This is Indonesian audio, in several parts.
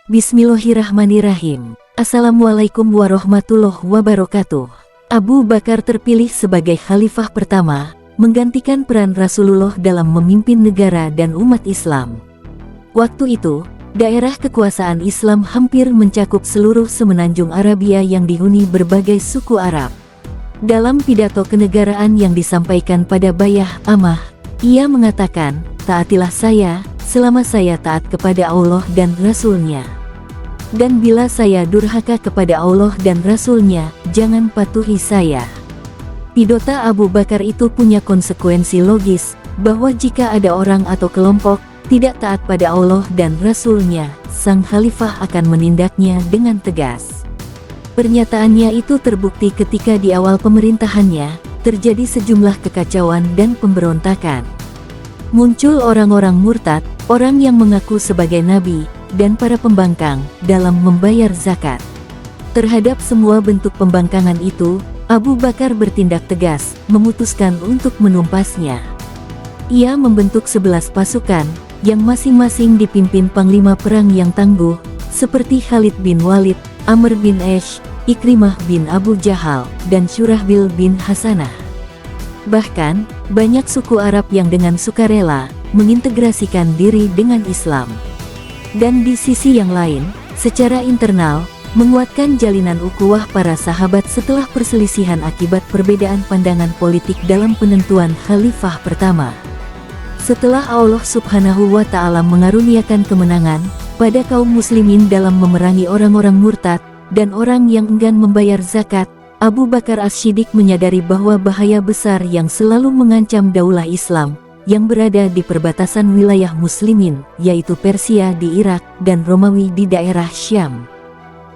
Bismillahirrahmanirrahim. Assalamualaikum warahmatullahi wabarakatuh. Abu Bakar terpilih sebagai khalifah pertama, menggantikan peran Rasulullah dalam memimpin negara dan umat Islam. Waktu itu, daerah kekuasaan Islam hampir mencakup seluruh semenanjung Arabia yang dihuni berbagai suku Arab. Dalam pidato kenegaraan yang disampaikan pada Bayah Amah, ia mengatakan, "Taatilah saya, selama saya taat kepada Allah dan Rasul-Nya. Dan bila saya durhaka kepada Allah dan Rasul-Nya, jangan patuhi saya." Pidato Abu Bakar itu punya konsekuensi logis, bahwa jika ada orang atau kelompok tidak taat pada Allah dan Rasul-Nya, sang khalifah akan menindaknya dengan tegas. Pernyataannya itu terbukti ketika di awal pemerintahannya, terjadi sejumlah kekacauan dan pemberontakan. Muncul orang-orang murtad, orang yang mengaku sebagai nabi, dan para pembangkang dalam membayar zakat. Terhadap semua bentuk pembangkangan itu, Abu Bakar bertindak tegas, memutuskan untuk menumpasnya. Ia membentuk 11 pasukan, yang masing-masing dipimpin panglima perang yang tangguh, seperti Khalid bin Walid, Amr bin Aish, Ikrimah bin Abu Jahal, dan Syurahbil bin Hasanah. Bahkan, banyak suku Arab yang dengan sukarela mengintegrasikan diri dengan Islam. Dan di sisi yang lain, secara internal, menguatkan jalinan ukhuwah para sahabat setelah perselisihan akibat perbedaan pandangan politik dalam penentuan khalifah pertama. Setelah Allah Subhanahu wa Ta'ala mengaruniakan kemenangan pada kaum muslimin dalam memerangi orang-orang murtad dan orang yang enggan membayar zakat, Abu Bakar As-Siddiq menyadari bahwa bahaya besar yang selalu mengancam daulah Islam yang berada di perbatasan wilayah muslimin, yaitu Persia di Irak dan Romawi di daerah Syam.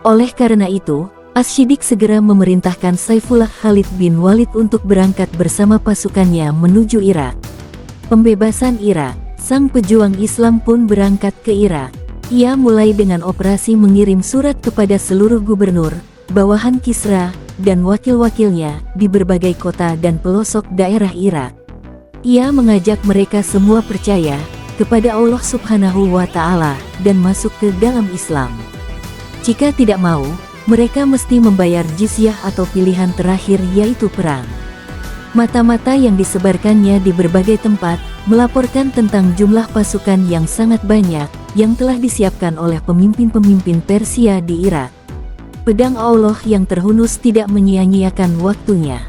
Oleh karena itu, As-Siddiq segera memerintahkan Saifullah Khalid bin Walid untuk berangkat bersama pasukannya menuju Irak. Pembebasan Irak, sang pejuang Islam pun berangkat ke Irak. Ia mulai dengan operasi mengirim surat kepada seluruh gubernur, bawahan Kisra, dan wakil-wakilnya di berbagai kota dan pelosok daerah Irak. Ia mengajak mereka semua percaya kepada Allah Subhanahu wa Ta'ala dan masuk ke dalam Islam. Jika tidak mau, mereka mesti membayar jizyah atau pilihan terakhir, yaitu perang. Mata-mata yang disebarkannya di berbagai tempat melaporkan tentang jumlah pasukan yang sangat banyak yang telah disiapkan oleh pemimpin-pemimpin Persia di Irak. Pedang Allah yang terhunus tidak menyia-nyiakan waktunya.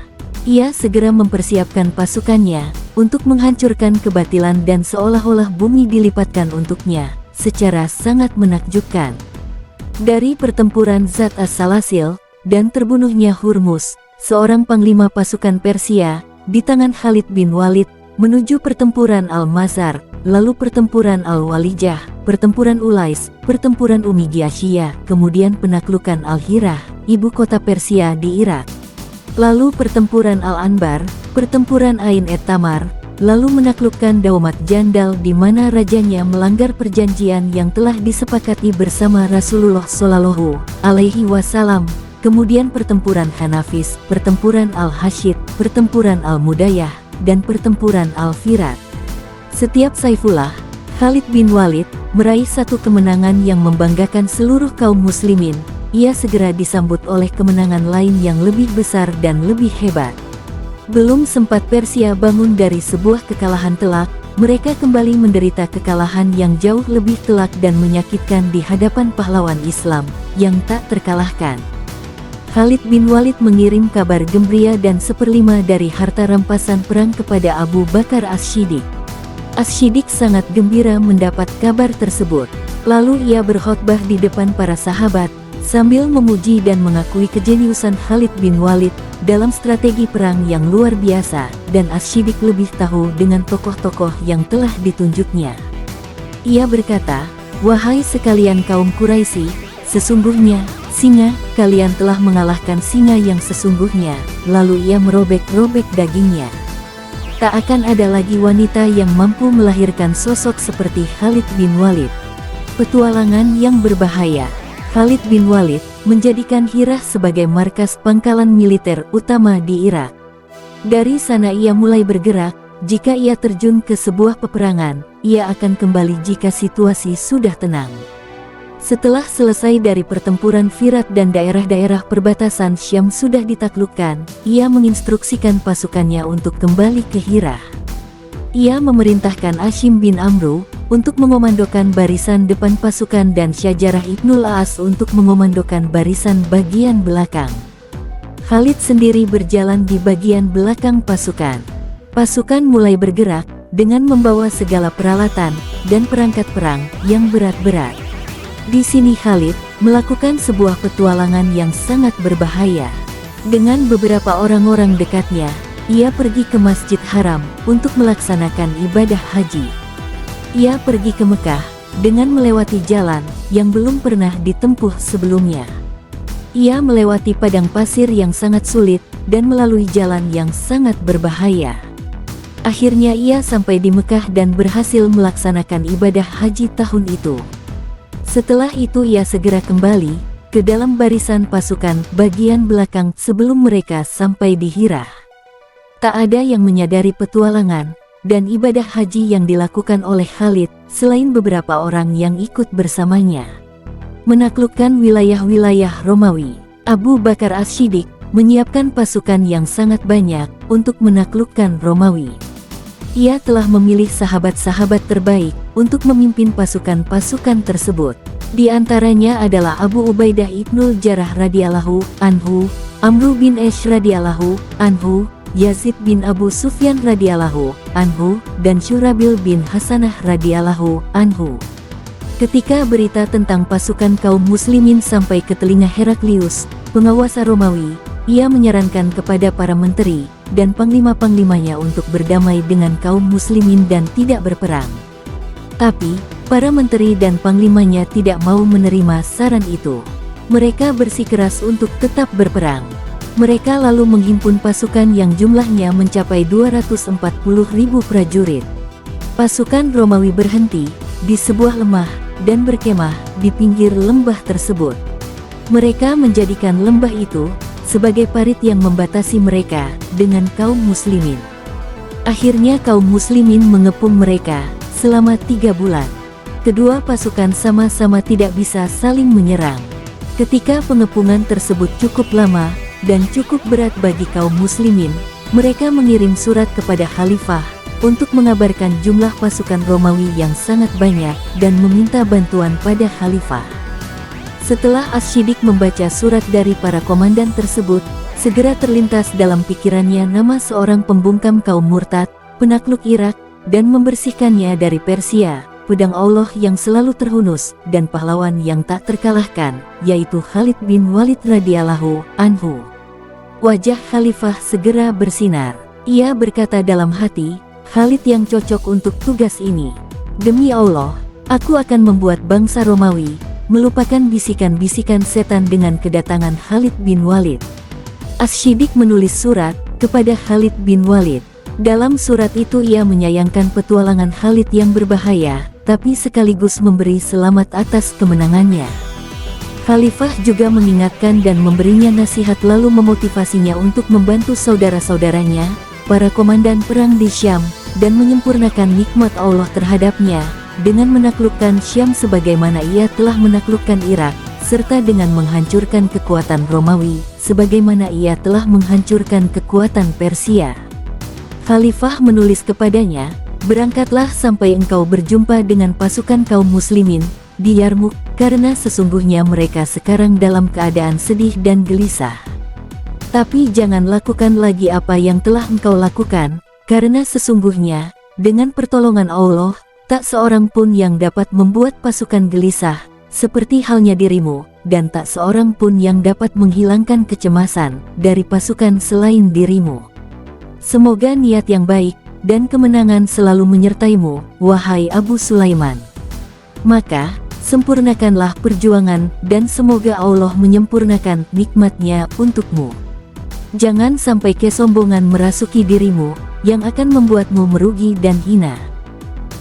Ia segera mempersiapkan pasukannya untuk menghancurkan kebatilan dan seolah-olah bumi dilipatkan untuknya, secara sangat menakjubkan. Dari pertempuran Zat As-Salasil dan terbunuhnya Hurmuz, seorang panglima pasukan Persia, di tangan Khalid bin Walid, menuju pertempuran Al-Mazar, lalu pertempuran Al-Walijah, pertempuran Ulais, pertempuran Umigyashiyah, kemudian penaklukan Al-Hirah, ibu kota Persia di Irak. Lalu pertempuran Al-Anbar, pertempuran Ain et-Tamar, lalu menaklukkan Daumat Jandal di mana rajanya melanggar perjanjian yang telah disepakati bersama Rasulullah Shallallahu Alaihi Wasallam. Kemudian pertempuran Hanafis, pertempuran Al-Hashid, pertempuran Al-Mudayah, dan pertempuran Al-Firat. Setiap Saifullah Khalid bin Walid meraih satu kemenangan yang membanggakan seluruh kaum muslimin. Ia segera disambut oleh kemenangan lain yang lebih besar dan lebih hebat. Belum sempat Persia bangun dari sebuah kekalahan telak, mereka kembali menderita kekalahan yang jauh lebih telak dan menyakitkan di hadapan pahlawan Islam yang tak terkalahkan. Khalid bin Walid mengirim kabar gembira dan 1/5 dari harta rampasan perang kepada Abu Bakar As-Siddiq. As-Siddiq sangat gembira mendapat kabar tersebut. Lalu ia berkhotbah di depan para sahabat, sambil memuji dan mengakui kejeniusan Khalid bin Walid dalam strategi perang yang luar biasa, dan As-Siddiq lebih tahu dengan tokoh-tokoh yang telah ditunjuknya. Ia berkata, "Wahai sekalian kaum Quraisy, sesungguhnya, singa, kalian telah mengalahkan singa yang sesungguhnya." Lalu ia merobek-robek dagingnya. Tak akan ada lagi wanita yang mampu melahirkan sosok seperti Khalid bin Walid. Petualangan yang berbahaya. Khalid bin Walid menjadikan Hirah sebagai markas pangkalan militer utama di Irak. Dari sana ia mulai bergerak. Jika ia terjun ke sebuah peperangan, ia akan kembali jika situasi sudah tenang. Setelah selesai dari pertempuran Firat dan daerah-daerah perbatasan Syam sudah ditaklukkan, ia menginstruksikan pasukannya untuk kembali ke Hirah. Ia memerintahkan Ashim bin Amru untuk mengomandokan barisan depan pasukan dan Syajarah Ibnul As untuk mengomandokan barisan bagian belakang. Khalid sendiri berjalan di bagian belakang pasukan. Pasukan mulai bergerak dengan membawa segala peralatan dan perangkat perang yang berat-berat. Di sini Khalid melakukan sebuah petualangan yang sangat berbahaya. Dengan beberapa orang-orang dekatnya, ia pergi ke Masjid Haram untuk melaksanakan ibadah haji. Ia pergi ke Mekah dengan melewati jalan yang belum pernah ditempuh sebelumnya. Ia melewati padang pasir yang sangat sulit dan melalui jalan yang sangat berbahaya. Akhirnya ia sampai di Mekah dan berhasil melaksanakan ibadah haji tahun itu. Setelah itu ia segera kembali ke dalam barisan pasukan bagian belakang sebelum mereka sampai di Hirah. Tak ada yang menyadari petualangan dan ibadah haji yang dilakukan oleh Khalid selain beberapa orang yang ikut bersamanya. Menaklukkan wilayah-wilayah Romawi, Abu Bakar As-Siddiq menyiapkan pasukan yang sangat banyak untuk menaklukkan Romawi. Ia telah memilih sahabat-sahabat terbaik untuk memimpin pasukan-pasukan tersebut. Di antaranya adalah Abu Ubaidah ibnul Jarrah radhiyallahu anhu, Amru bin Ash radhiyallahu anhu, Yazid bin Abu Sufyan radhiyallahu anhu, dan Syurabil bin Hasanah radhiyallahu anhu. Ketika berita tentang pasukan kaum muslimin sampai ke telinga Heraklius, penguasa Romawi, ia menyarankan kepada para menteri dan panglima-panglimanya untuk berdamai dengan kaum muslimin dan tidak berperang. Tapi, para menteri dan panglimanya tidak mau menerima saran itu. Mereka bersikeras untuk tetap berperang. Mereka lalu menghimpun pasukan yang jumlahnya mencapai 240.000 prajurit. Pasukan Romawi berhenti di sebuah lemah dan berkemah di pinggir lembah tersebut. Mereka menjadikan lembah itu sebagai parit yang membatasi mereka dengan kaum muslimin. Akhirnya kaum muslimin mengepung mereka selama 3 bulan. Kedua pasukan sama-sama tidak bisa saling menyerang. Ketika pengepungan tersebut cukup lama dan cukup berat bagi kaum muslimin, mereka mengirim surat kepada Khalifah untuk mengabarkan jumlah pasukan Romawi yang sangat banyak dan meminta bantuan pada Khalifah. Setelah As-Siddiq membaca surat dari para komandan tersebut, segera terlintas dalam pikirannya nama seorang pembungkam kaum murtad, penakluk Irak, dan membersihkannya dari Persia, pedang Allah yang selalu terhunus, dan pahlawan yang tak terkalahkan, yaitu Khalid bin Walid radhiyallahu anhu. Wajah Khalifah segera bersinar. Ia berkata dalam hati, Khalid yang cocok untuk tugas ini. Demi Allah, aku akan membuat bangsa Romawi melupakan bisikan-bisikan setan dengan kedatangan Khalid bin Walid. As-Siddiq menulis surat kepada Khalid bin Walid. Dalam surat itu ia menyayangkan petualangan Khalid yang berbahaya, tapi sekaligus memberi selamat atas kemenangannya. Khalifah juga mengingatkan dan memberinya nasihat lalu memotivasinya untuk membantu saudara-saudaranya, para komandan perang di Syam, dan menyempurnakan nikmat Allah terhadapnya, dengan menaklukkan Syam sebagaimana ia telah menaklukkan Irak, serta dengan menghancurkan kekuatan Romawi, sebagaimana ia telah menghancurkan kekuatan Persia. Khalifah menulis kepadanya, berangkatlah sampai engkau berjumpa dengan pasukan kaum muslimin di Yarmuk, karena sesungguhnya mereka sekarang dalam keadaan sedih dan gelisah. Tapi jangan lakukan lagi apa yang telah engkau lakukan, karena sesungguhnya, dengan pertolongan Allah, tak seorang pun yang dapat membuat pasukan gelisah, seperti halnya dirimu, dan tak seorang pun yang dapat menghilangkan kecemasan dari pasukan selain dirimu. Semoga niat yang baik dan kemenangan selalu menyertaimu, wahai Abu Sulaiman. Maka, sempurnakanlah perjuangan dan semoga Allah menyempurnakan nikmat-Nya untukmu. Jangan sampai kesombongan merasuki dirimu, yang akan membuatmu merugi dan hina.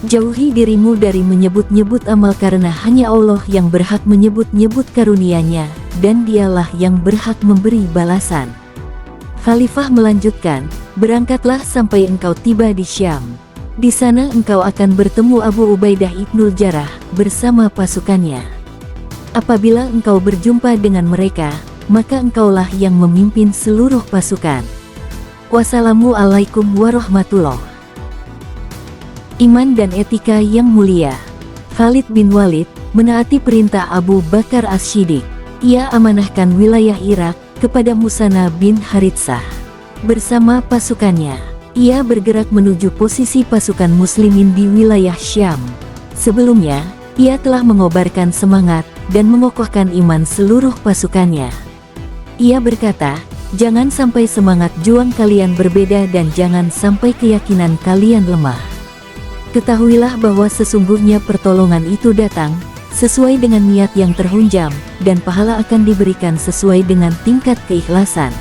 Jauhi dirimu dari menyebut-nyebut amal karena hanya Allah yang berhak menyebut-nyebut karunia-Nya, dan Dialah yang berhak memberi balasan. Khalifah melanjutkan, berangkatlah sampai engkau tiba di Syam. Di sana engkau akan bertemu Abu Ubaidah ibnul Jarrah bersama pasukannya. Apabila engkau berjumpa dengan mereka, maka engkaulah yang memimpin seluruh pasukan. Wassalamualaikum warahmatullahi wabarakatuh. Iman dan etika yang mulia. Khalid bin Walid menaati perintah Abu Bakar As-Siddiq. Ia amanahkan wilayah Irak kepada Musana bin Haritsah. Bersama pasukannya, ia bergerak menuju posisi pasukan muslimin di wilayah Syam. Sebelumnya, ia telah mengobarkan semangat dan mengokohkan iman seluruh pasukannya. Ia berkata, "Jangan sampai semangat juang kalian berbeda dan jangan sampai keyakinan kalian lemah. Ketahuilah bahwa sesungguhnya pertolongan itu datang sesuai dengan niat yang terhunjam, dan pahala akan diberikan sesuai dengan tingkat keikhlasan.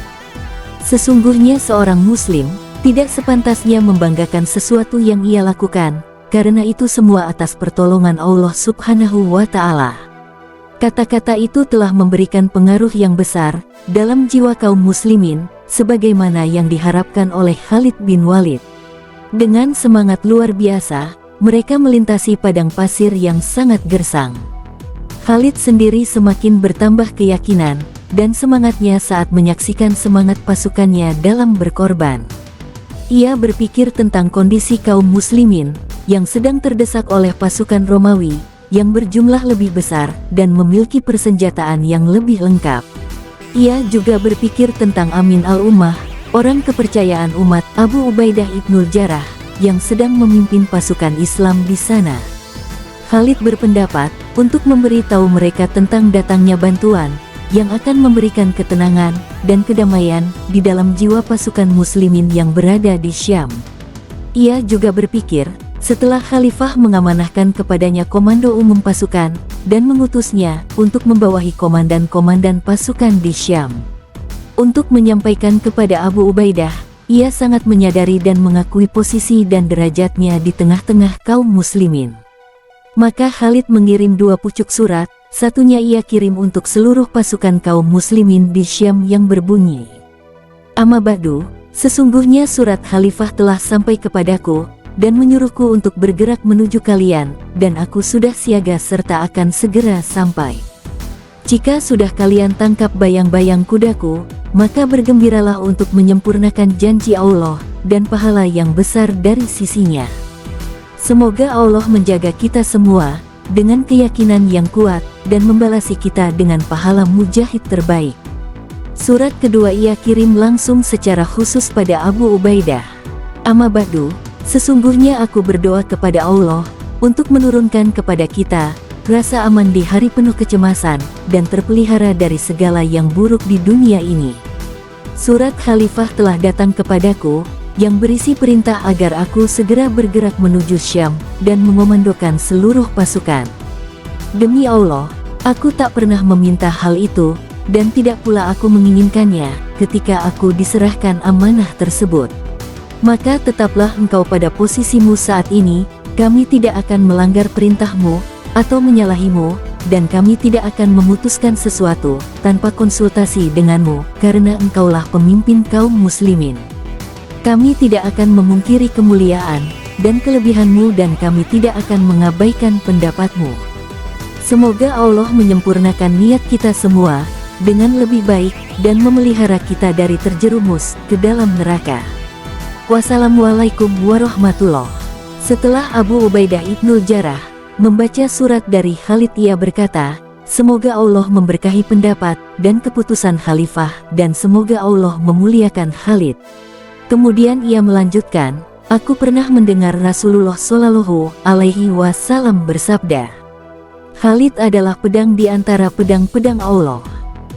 Sesungguhnya seorang muslim tidak sepantasnya membanggakan sesuatu yang ia lakukan, karena itu semua atas pertolongan Allah Subhanahu wa Ta'ala." Kata-kata itu telah memberikan pengaruh yang besar dalam jiwa kaum muslimin, sebagaimana yang diharapkan oleh Khalid bin Walid. Dengan semangat luar biasa, mereka melintasi padang pasir yang sangat gersang. Khalid sendiri semakin bertambah keyakinan dan semangatnya saat menyaksikan semangat pasukannya dalam berkorban. Ia berpikir tentang kondisi kaum muslimin yang sedang terdesak oleh pasukan Romawi yang berjumlah lebih besar dan memiliki persenjataan yang lebih lengkap. Ia juga berpikir tentang Amin al-Ummah, orang kepercayaan umat Abu Ubaidah ibnul Jarrah, yang sedang memimpin pasukan Islam di sana. Khalid berpendapat untuk memberitahu mereka tentang datangnya bantuan yang akan memberikan ketenangan dan kedamaian di dalam jiwa pasukan muslimin yang berada di Syam. Ia juga berpikir, setelah Khalifah mengamanahkan kepadanya komando umum pasukan dan mengutusnya untuk membawahi komandan-komandan pasukan di Syam untuk menyampaikan kepada Abu Ubaidah, ia sangat menyadari dan mengakui posisi dan derajatnya di tengah-tengah kaum muslimin. Maka Khalid mengirim 2 pucuk surat, satunya ia kirim untuk seluruh pasukan kaum muslimin di Syam yang berbunyi, "Amma ba'du, sesungguhnya surat Khalifah telah sampai kepadaku dan menyuruhku untuk bergerak menuju kalian, dan aku sudah siaga serta akan segera sampai. Jika sudah kalian tangkap bayang-bayang kudaku, maka bergembiralah untuk menyempurnakan janji Allah dan pahala yang besar dari sisinya. Semoga Allah menjaga kita semua dengan keyakinan yang kuat dan membalasi kita dengan pahala mujahid terbaik." Surat kedua ia kirim langsung secara khusus pada Abu Ubaidah. "Amma ba'du, sesungguhnya aku berdoa kepada Allah untuk menurunkan kepada kita rasa aman di hari penuh kecemasan dan terpelihara dari segala yang buruk di dunia ini. Surat Khalifah telah datang kepadaku yang berisi perintah agar aku segera bergerak menuju Syam dan mengomandokan seluruh pasukan. Demi Allah, aku tak pernah meminta hal itu dan tidak pula aku menginginkannya ketika aku diserahkan amanah tersebut. Maka tetaplah engkau pada posisimu saat ini, kami tidak akan melanggar perintahmu atau menyalahimu, dan kami tidak akan memutuskan sesuatu tanpa konsultasi denganmu, karena engkaulah pemimpin kaum muslimin. Kami tidak akan memungkiri kemuliaan dan kelebihanmu dan kami tidak akan mengabaikan pendapatmu. Semoga Allah menyempurnakan niat kita semua dengan lebih baik dan memelihara kita dari terjerumus ke dalam neraka. Wassalamualaikum warahmatullahi wabarakatuh." Setelah Abu Ubaidah ibnul Jarrah membaca surat dari Khalid, ia berkata, "Semoga Allah memberkahi pendapat dan keputusan Khalifah dan semoga Allah memuliakan Khalid." Kemudian ia melanjutkan, "Aku pernah mendengar Rasulullah Shallallahu Alaihi Wasallam bersabda, Khalid adalah pedang di antara pedang-pedang Allah.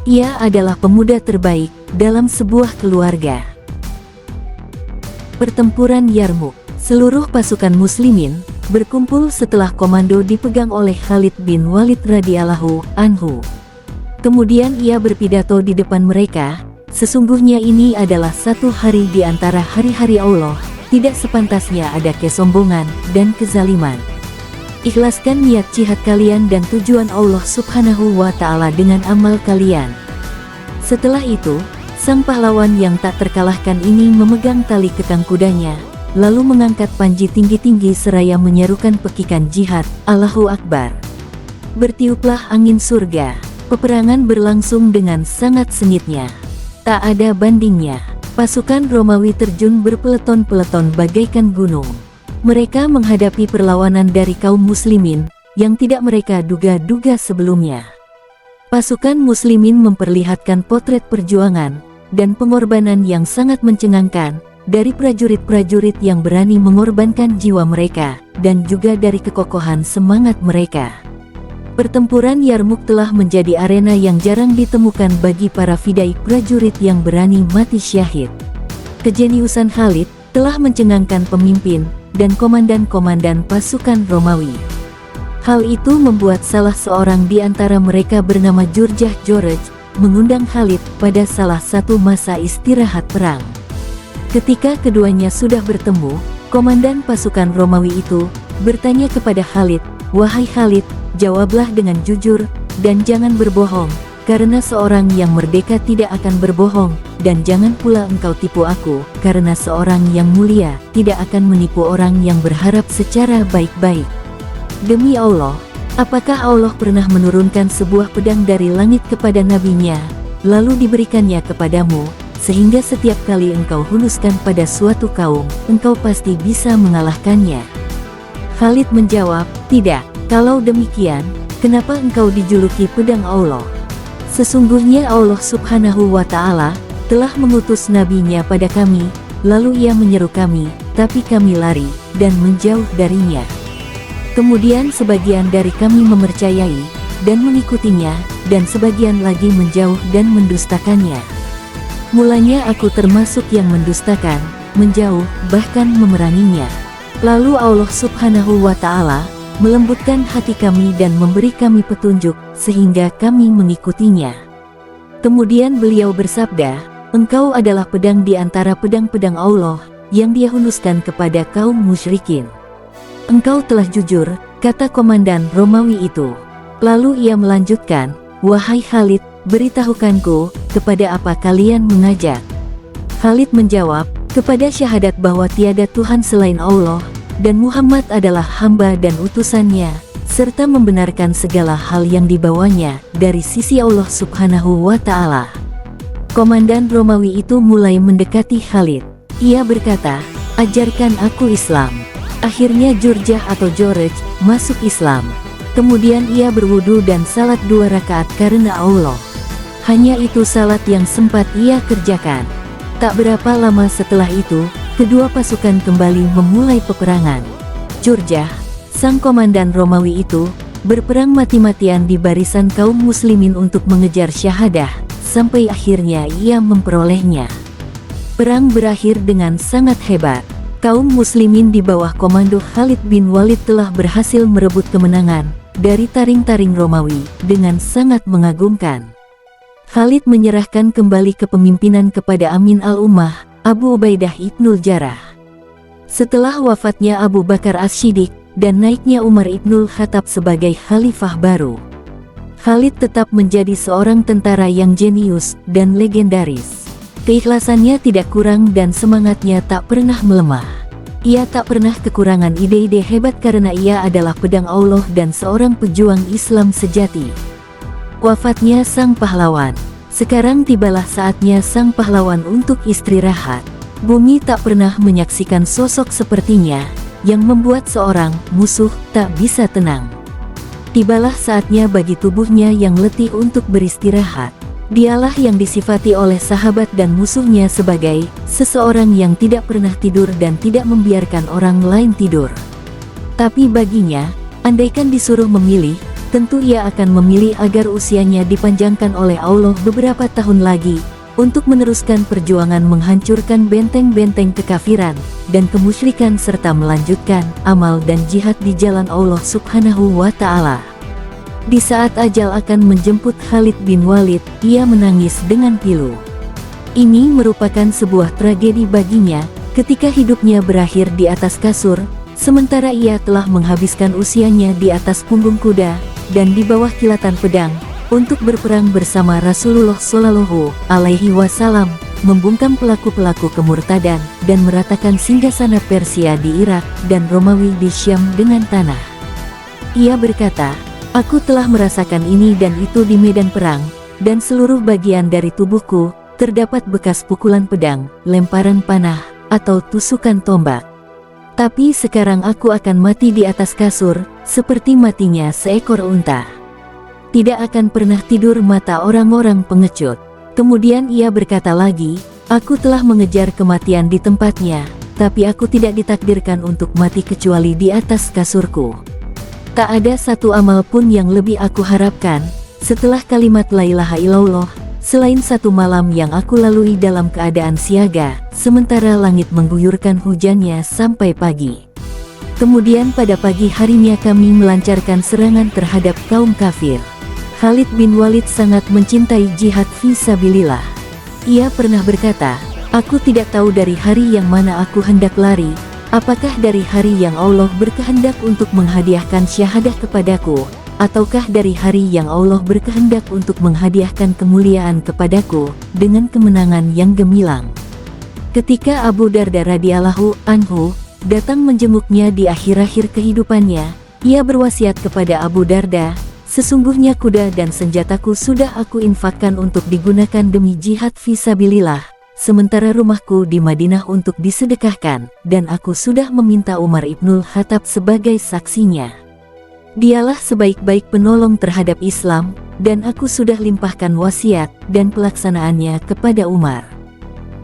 Ia adalah pemuda terbaik dalam sebuah keluarga." Pertempuran Yarmuk. Seluruh pasukan muslimin berkumpul setelah komando dipegang oleh Khalid bin Walid radhiyallahu anhu. Kemudian ia berpidato di depan mereka, "Sesungguhnya ini adalah satu hari di antara hari-hari Allah, tidak sepantasnya ada kesombongan dan kezaliman. Ikhlaskan niat jihad kalian dan tujuan Allah Subhanahu wa Ta'ala dengan amal kalian." Setelah itu, sang pahlawan yang tak terkalahkan ini memegang tali kekang kudanya, lalu mengangkat panji tinggi-tinggi seraya menyerukan pekikan jihad, "Allahu Akbar." Bertiuplah angin surga. Peperangan berlangsung dengan sangat sengitnya. Tak ada bandingnya. Pasukan Romawi terjun berpeleton-peleton bagaikan gunung. Mereka menghadapi perlawanan dari kaum muslimin yang tidak mereka duga-duga sebelumnya. Pasukan muslimin memperlihatkan potret perjuangan dan pengorbanan yang sangat mencengangkan dari prajurit-prajurit yang berani mengorbankan jiwa mereka dan juga dari kekokohan semangat mereka. Pertempuran Yarmuk telah menjadi arena yang jarang ditemukan bagi para fidai prajurit yang berani mati syahid. Kejeniusan Khalid telah mencengangkan pemimpin dan komandan-komandan pasukan Romawi. Hal itu membuat salah seorang di antara mereka bernama Jurjah Joraj mengundang Khalid pada salah satu masa istirahat perang. Ketika keduanya sudah bertemu, komandan pasukan Romawi itu bertanya kepada Khalid, "Wahai Khalid, jawablah dengan jujur, dan jangan berbohong, karena seorang yang merdeka tidak akan berbohong, dan jangan pula engkau tipu aku, karena seorang yang mulia tidak akan menipu orang yang berharap secara baik-baik. Demi Allah, apakah Allah pernah menurunkan sebuah pedang dari langit kepada nabinya, lalu diberikannya kepadamu, sehingga setiap kali engkau hunuskan pada suatu kaum, engkau pasti bisa mengalahkannya?" Khalid menjawab, "Tidak. Kalau demikian, kenapa engkau dijuluki pedang Allah? Sesungguhnya Allah Subhanahu wa Ta'ala telah mengutus nabinya pada kami, lalu ia menyeru kami, tapi kami lari dan menjauh darinya. Kemudian sebagian dari kami mempercayai dan mengikutinya, dan sebagian lagi menjauh dan mendustakannya. Mulanya aku termasuk yang mendustakan, menjauh, bahkan memeranginya. Lalu Allah Subhanahu wa Ta'ala melembutkan hati kami dan memberi kami petunjuk, sehingga kami mengikutinya. Kemudian beliau bersabda, engkau adalah pedang di antara pedang-pedang Allah, yang Dia hunuskan kepada kaum musyrikin. Engkau telah jujur, kata komandan Romawi itu. Lalu ia melanjutkan, wahai Khalid, beritahukanku, kepada apa kalian mengajak? Khalid menjawab, kepada syahadat bahwa tiada Tuhan selain Allah, dan Muhammad adalah hamba dan utusannya, serta membenarkan segala hal yang dibawanya dari sisi Allah Subhanahu wa Ta'ala. Komandan Romawi itu mulai mendekati Khalid. Ia berkata, ajarkan aku Islam. Akhirnya Jurjah atau Joraj masuk Islam. Kemudian ia berwudu dan salat 2 rakaat karena Allah. Hanya itu salat yang sempat ia kerjakan. Tak berapa lama setelah itu, kedua pasukan kembali memulai peperangan. Jurjah, sang komandan Romawi itu, berperang mati-matian di barisan kaum muslimin untuk mengejar syahadah, sampai akhirnya ia memperolehnya. Perang berakhir dengan sangat hebat. Kaum muslimin di bawah komando Khalid bin Walid telah berhasil merebut kemenangan dari taring-taring Romawi dengan sangat mengagumkan. Khalid menyerahkan kembali kepemimpinan kepada Amin al-Ummah, Abu Ubaidah ibnul Jarrah. Setelah wafatnya Abu Bakar As-Siddiq dan naiknya Umar ibnul Khattab sebagai khalifah baru, Khalid tetap menjadi seorang tentara yang jenius dan legendaris. Keikhlasannya tidak kurang dan semangatnya tak pernah melemah. Ia tak pernah kekurangan ide-ide hebat karena ia adalah pedang Allah dan seorang pejuang Islam sejati. Wafatnya sang pahlawan. Sekarang tibalah saatnya sang pahlawan untuk istirahat. Bumi tak pernah menyaksikan sosok sepertinya, yang membuat seorang musuh tak bisa tenang. Tibalah saatnya bagi tubuhnya yang letih untuk beristirahat. Dialah yang disifati oleh sahabat dan musuhnya sebagai seseorang yang tidak pernah tidur dan tidak membiarkan orang lain tidur. Tapi baginya, andaikan disuruh memilih, tentu ia akan memilih agar usianya dipanjangkan oleh Allah beberapa tahun lagi, untuk meneruskan perjuangan menghancurkan benteng-benteng kekafiran dan kemusyrikan serta melanjutkan amal dan jihad di jalan Allah Subhanahu wa Ta'ala. Di saat ajal akan menjemput Khalid bin Walid, ia menangis dengan pilu. Ini merupakan sebuah tragedi baginya, ketika hidupnya berakhir di atas kasur, sementara ia telah menghabiskan usianya di atas punggung kuda, dan di bawah kilatan pedang, untuk berperang bersama Rasulullah Shallallahu Alaihi Wasallam, membungkam pelaku-pelaku kemurtadan, dan meratakan singgasana Persia di Irak, dan Romawi di Syam dengan tanah. Ia berkata, Aku telah merasakan ini dan itu di medan perang, dan seluruh bagian dari tubuhku terdapat bekas pukulan pedang, lemparan panah, atau tusukan tombak. Tapi sekarang aku akan mati di atas kasur, seperti matinya seekor unta. Tidak akan pernah tidur mata orang-orang pengecut. Kemudian ia berkata lagi, aku telah mengejar kematian di tempatnya, tapi aku tidak ditakdirkan untuk mati kecuali di atas kasurku. Tak ada satu amal pun yang lebih aku harapkan, setelah kalimat la ilaha illallah, selain satu malam yang aku lalui dalam keadaan siaga, sementara langit mengguyurkan hujannya sampai pagi. Kemudian pada pagi harinya kami melancarkan serangan terhadap kaum kafir. Khalid bin Walid sangat mencintai jihad fisabilillah. Ia pernah berkata, aku tidak tahu dari hari yang mana aku hendak lari, apakah dari hari yang Allah berkehendak untuk menghadiahkan syahadah kepadaku, ataukah dari hari yang Allah berkehendak untuk menghadiahkan kemuliaan kepadaku, dengan kemenangan yang gemilang. Ketika Abu Darda radhiyallahu anhu datang menjenguknya di akhir-akhir kehidupannya, ia berwasiat kepada Abu Darda, sesungguhnya kuda dan senjataku sudah aku infakkan untuk digunakan demi jihad fisabilillah, sementara rumahku di Madinah untuk disedekahkan, dan aku sudah meminta Umar ibnul Khattab sebagai saksinya. Dialah sebaik-baik penolong terhadap Islam, dan aku sudah limpahkan wasiat dan pelaksanaannya kepada Umar.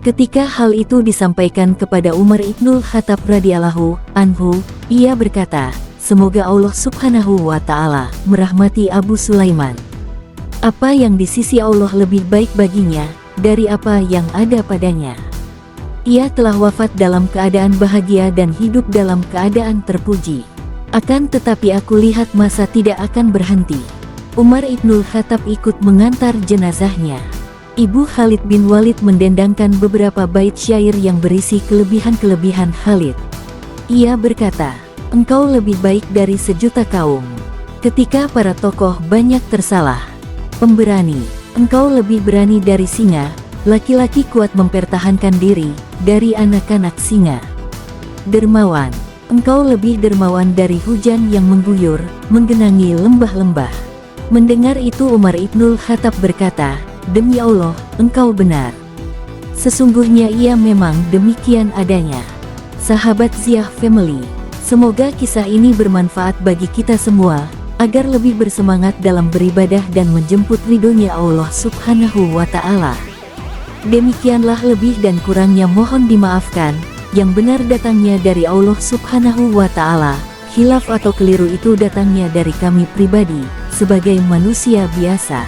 Ketika hal itu disampaikan kepada Umar ibnul Khattab radhiyallahu anhu, ia berkata, semoga Allah subhanahu wa ta'ala merahmati Abu Sulaiman. Apa yang di sisi Allah lebih baik baginya, dari apa yang ada padanya. Ia telah wafat dalam keadaan bahagia dan hidup dalam keadaan terpuji. Akan tetapi aku lihat masa tidak akan berhenti. Umar ibnul Khattab ikut mengantar jenazahnya. Ibu Khalid bin Walid mendendangkan beberapa bait syair yang berisi kelebihan-kelebihan Khalid. Ia berkata, engkau lebih baik dari sejuta kaum. Ketika para tokoh banyak tersalah. Pemberani, engkau lebih berani dari singa, laki-laki kuat mempertahankan diri, dari anak-anak singa. Dermawan, engkau lebih dermawan dari hujan yang mengguyur, menggenangi lembah-lembah. Mendengar itu Umar ibnul Khattab berkata, demi Allah, engkau benar. Sesungguhnya ia memang demikian adanya. Sahabat Ziyah Family, semoga kisah ini bermanfaat bagi kita semua, agar lebih bersemangat dalam beribadah dan menjemput ridhonya Allah subhanahu wa ta'ala. Demikianlah lebih dan kurangnya mohon dimaafkan. Yang benar datangnya dari Allah subhanahu wa ta'ala, khilaf atau keliru itu datangnya dari kami pribadi, sebagai manusia biasa.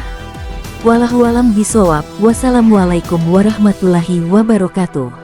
Wallahu a'lam bishawab. Wassalamualaikum warahmatullahi wabarakatuh.